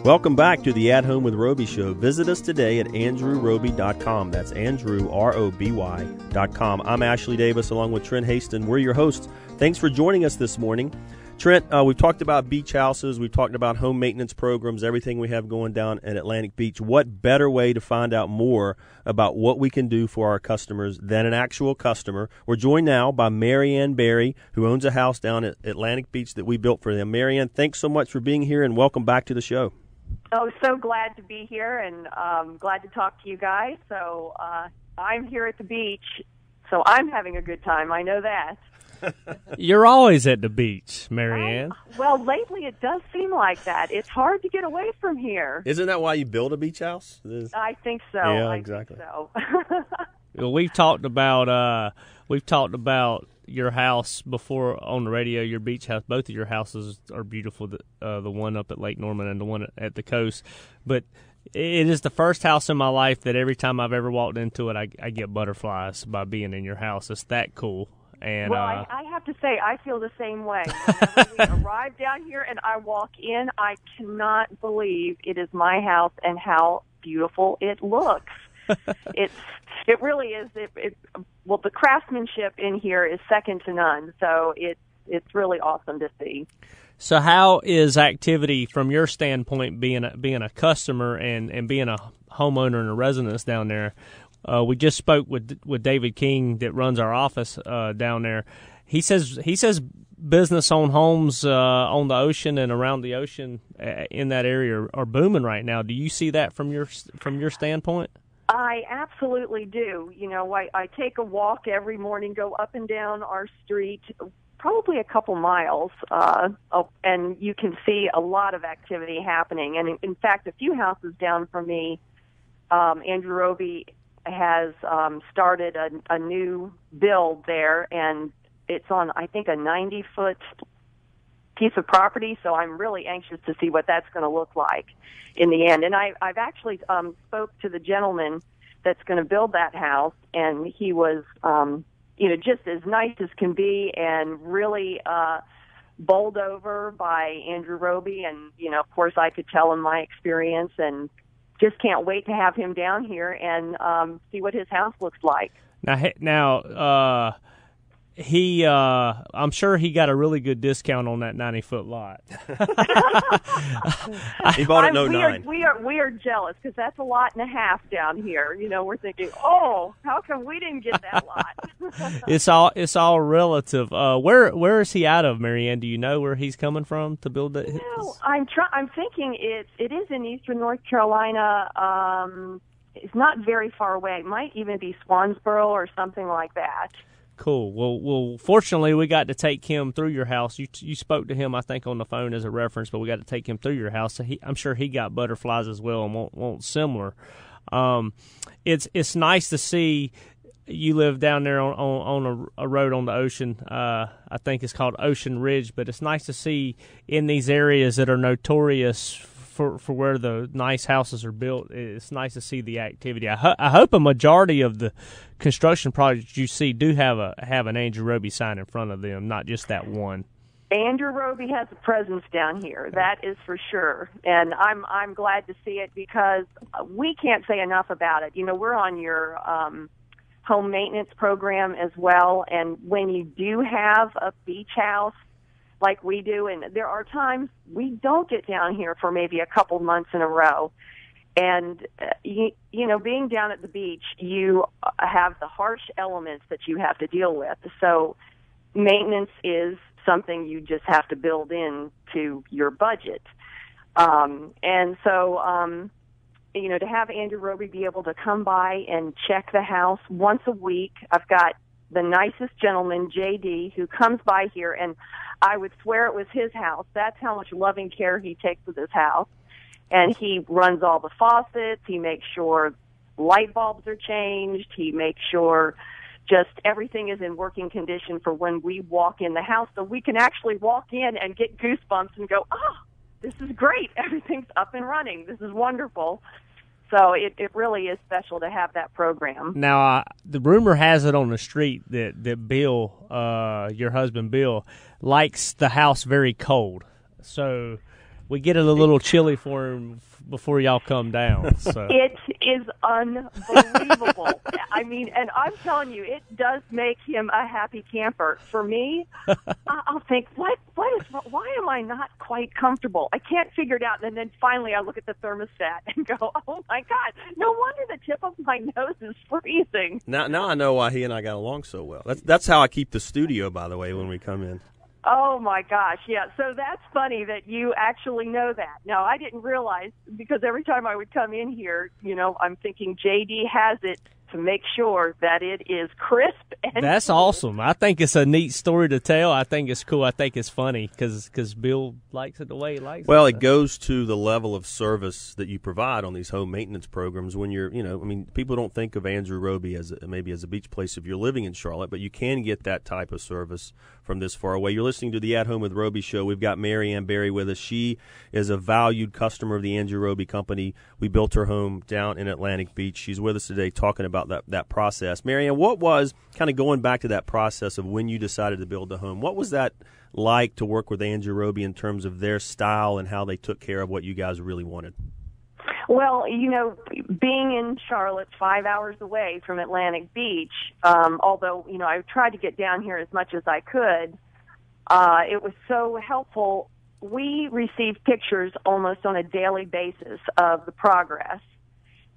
Welcome back to the At Home with Roby show. Visit us today at andrewroby.com. That's andrewroby.com. I'm Ashley Davis along with Trent Haston. We're your hosts. Thanks for joining us this morning. Trent, we've talked about beach houses. We've talked about home maintenance programs, everything we have going down at Atlantic Beach. What better way to find out more about what we can do for our customers than an actual customer? We're joined now by Marianne Berry, who owns a house down at Atlantic Beach that we built for them. Marianne, thanks so much for being here and welcome back to the show. Oh, so glad to be here and glad to talk to you guys. So I'm here at the beach, so I'm having a good time. I know that. You're always at the beach, Marianne. Well, lately it does seem like that. It's hard to get away from here. Isn't that why you built a beach house? I think so. Yeah, exactly. so. Well, we've talked about your house before on the radio. Your beach house, both of your houses are beautiful. The one up at Lake Norman and the one at the coast. But it is the first house in my life that every time I've ever walked into it, I get butterflies by being in your house. It's that cool. And, well, I have to say, I feel the same way. Whenever we arrive down here and I walk in, I cannot believe it is my house and how beautiful it looks. It really is. Well, the craftsmanship in here is second to none, so it's really awesome to see. So how is activity from your standpoint, being a customer and being a homeowner and a residence down there? We just spoke with David King that runs our office down there. He says business on homes on the ocean and around the ocean in that area are booming right now. Do you see that from your standpoint? I absolutely do. You know, I take a walk every morning, go up and down our street, probably a couple miles, and you can see a lot of activity happening. And in fact, a few houses down from me, Andrew Roby has started a new build there, and it's on, I think, a 90-foot piece of property, so I'm really anxious to see what that's going to look like in the end. And I've actually spoke to the gentleman that's going to build that house, and he was, just as nice as can be and really bowled over by Andrew Roby. And, of course, I could tell him my experience and just can't wait to have him down here and see what his house looks like. Now, I'm sure he got a really good discount on that 90-foot lot. He bought it in 09. We are jealous because that's a lot and a half down here. We're thinking, oh, how come we didn't get that lot? It's all relative. Where is he out of, Marianne? Do you know where he's coming from to build it? I'm thinking it is in eastern North Carolina. It's not very far away. It might even be Swansboro or something like that. Cool. Well, fortunately, we got to take him through your house. You spoke to him, I think, on the phone as a reference, but we got to take him through your house. So I'm sure he got butterflies as well and won't similar. It's nice to see you live down there on a road on the ocean. I think it's called Ocean Ridge, but it's nice to see in these areas that are notorious for where the nice houses are built. It's nice to see the activity. I hope a majority of the construction projects you see do have an Andrew Roby sign in front of them, not just that one. Andrew Roby has a presence down here, that is for sure, and I'm glad to see it because we can't say enough about it. We're on your home maintenance program as well, and when you do have a beach house like we do, and there are times we don't get down here for maybe a couple months in a row. And, being down at the beach, you have the harsh elements that you have to deal with. So maintenance is something you just have to build into your budget. And so, to have Andrew Roby be able to come by and check the house once a week, I've got the nicest gentleman, J.D., who comes by here, and I would swear it was his house. That's how much loving care he takes with his house. And he runs all the faucets. He makes sure light bulbs are changed. He makes sure just everything is in working condition for when we walk in the house, so we can actually walk in and get goosebumps and go, oh, this is great. Everything's up and running. This is wonderful. So it really is special to have that program. Now, the rumor has it on the street that Bill, your husband Bill, likes the house very cold. So we get it a little chilly for him before y'all come down. So it is unbelievable. I mean, and I'm telling you, it does make him a happy camper. For me, I'll think, why am I not quite comfortable? I can't figure it out. And then finally I look at the thermostat and go, oh my God, no wonder the tip of my nose is freezing. Now I know why he and I got along so well. That's how I keep the studio, by the way, when we come in. Oh, my gosh, yeah. So that's funny that you actually know that. No, I didn't realize, because every time I would come in here, I'm thinking JD has it to make sure that it is crisp. And that's cool. Awesome. I think it's a neat story to tell. I think it's cool. I think it's funny because Bill likes it the way he likes it. Well, it goes to the level of service that you provide on these home maintenance programs when you're, people don't think of Andrew Roby as maybe as a beach place if you're living in Charlotte, but you can get that type of service from this far away. You're listening to the At Home with Roby show. We've got Marianne Berry with us. She is a valued customer of the Andrew Roby Company. We built her home down in Atlantic Beach. She's with us today talking about that process. Marianne, what was, kind of going back to that process of when you decided to build the home, what was that like to work with Andrew Roby in terms of their style and how they took care of what you guys really wanted? Well, being in Charlotte, 5 hours away from Atlantic Beach, although, I tried to get down here as much as I could, it was so helpful. We received pictures almost on a daily basis of the progress.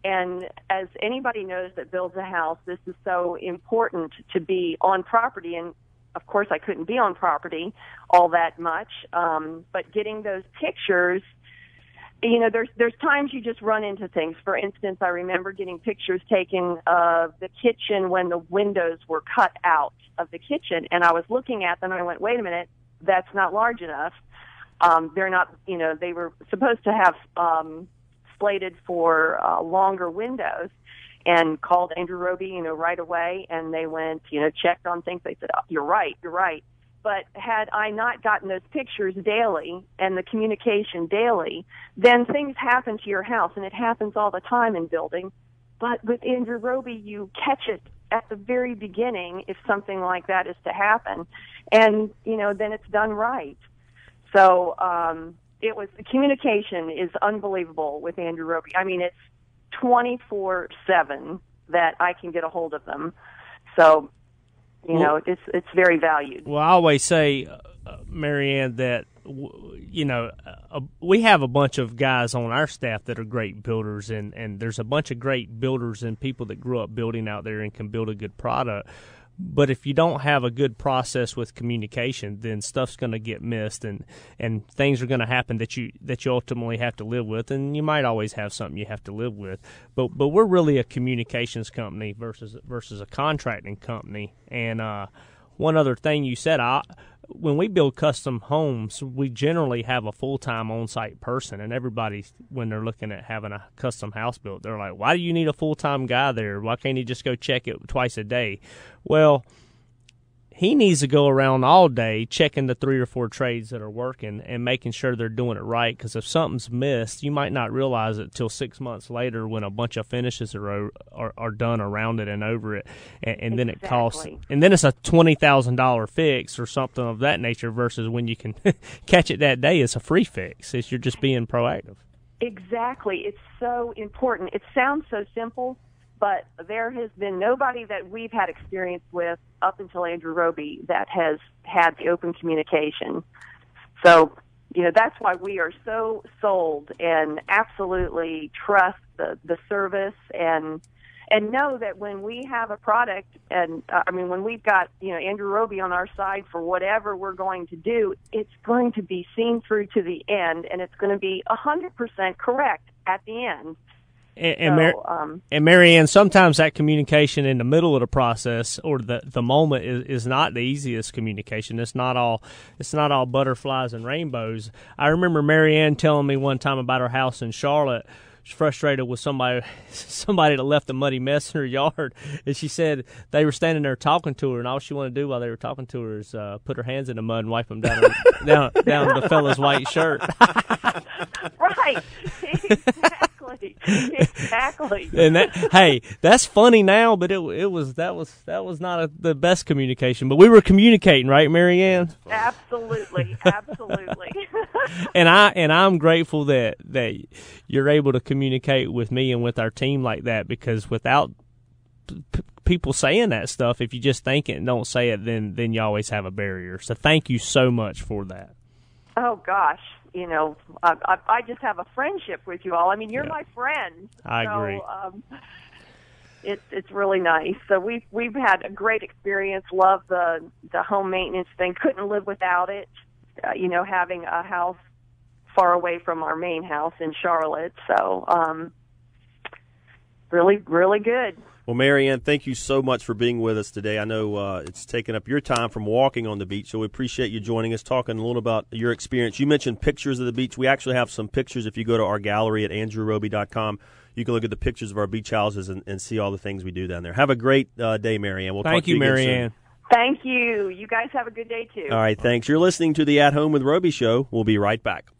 And as anybody knows that builds a house, this is so important to be on property. And, of course, I couldn't be on property all that much. But getting those pictures, there's times you just run into things. For instance, I remember getting pictures taken of the kitchen when the windows were cut out of the kitchen. And I was looking at them and I went, wait a minute, that's not large enough. They're not, they were supposed to have slated for longer windows, and called Andrew Roby, right away, and they went, checked on things. They said, oh, you're right. But had I not gotten those pictures daily and the communication daily, then things happen to your house, and it happens all the time in building. But with Andrew Roby, you catch it at the very beginning if something like that is to happen, and, then it's done right. So, the communication is unbelievable with Andrew Roby. I mean, it's 24/7 that I can get a hold of them. So, it's very valued. Well, I always say, Marianne, that, we have a bunch of guys on our staff that are great builders, and there's a bunch of great builders and people that grew up building out there and can build a good product. But if you don't have a good process with communication, then stuff's going to get missed, and things are going to happen that you ultimately have to live with, and you might always have something you have to live with. But we're really a communications company versus a contracting company. And one other thing you said, when we build custom homes, we generally have a full-time on-site person, and everybody, when they're looking at having a custom house built, they're like, why do you need a full-time guy there? Why can't he just go check it twice a day? Well, he needs to go around all day checking the 3 or 4 trades that are working and making sure they're doing it right, because if something's missed, you might not realize it till 6 months later when a bunch of finishes are done around it and over it, and then it costs, and then it's a $20,000 fix or something of that nature, versus when you can catch it that day, it's a free fix. You're just being proactive. Exactly. It's so important. It sounds so simple, but there has been nobody that we've had experience with up until Andrew Roby that has had the open communication. So, that's why we are so sold and absolutely trust the service and know that when we have a product, and when we've got, Andrew Roby on our side for whatever we're going to do, it's going to be seen through to the end, and it's going to be 100% correct at the end. And Marianne, sometimes that communication in the middle of the process or the moment is not the easiest communication. It's not all butterflies and rainbows. I remember Marianne telling me one time about her house in Charlotte. She's frustrated with somebody that left a muddy mess in her yard, and she said they were standing there talking to her, and all she wanted to do while they were talking to her is put her hands in the mud and wipe them down the fella's white shirt. Right, exactly. Exactly. And hey, that's funny now, but that was not the best communication. But we were communicating, right, Marianne? Absolutely. And I'm grateful that you're able to communicate with me and with our team like that, because without people saying that stuff, if you just think it and don't say it, then you always have a barrier. So thank you so much for that. Oh gosh, I just have a friendship with you all. I mean, you're my friend. I agree. It's really nice. So we've had a great experience. Love the home maintenance thing. Couldn't live without it. Having a house far away from our main house in Charlotte. So really, really good. Well, Marianne, thank you so much for being with us today. I know it's taken up your time from walking on the beach, so we appreciate you joining us, talking a little about your experience. You mentioned pictures of the beach. We actually have some pictures. If you go to our gallery at andrewroby.com, you can look at the pictures of our beach houses and see all the things we do down there. Have a great day, Marianne. We'll talk to you again Marianne. soon. Thank you. You guys have a good day, too. All right, thanks. You're listening to the At Home with Roby show. We'll be right back.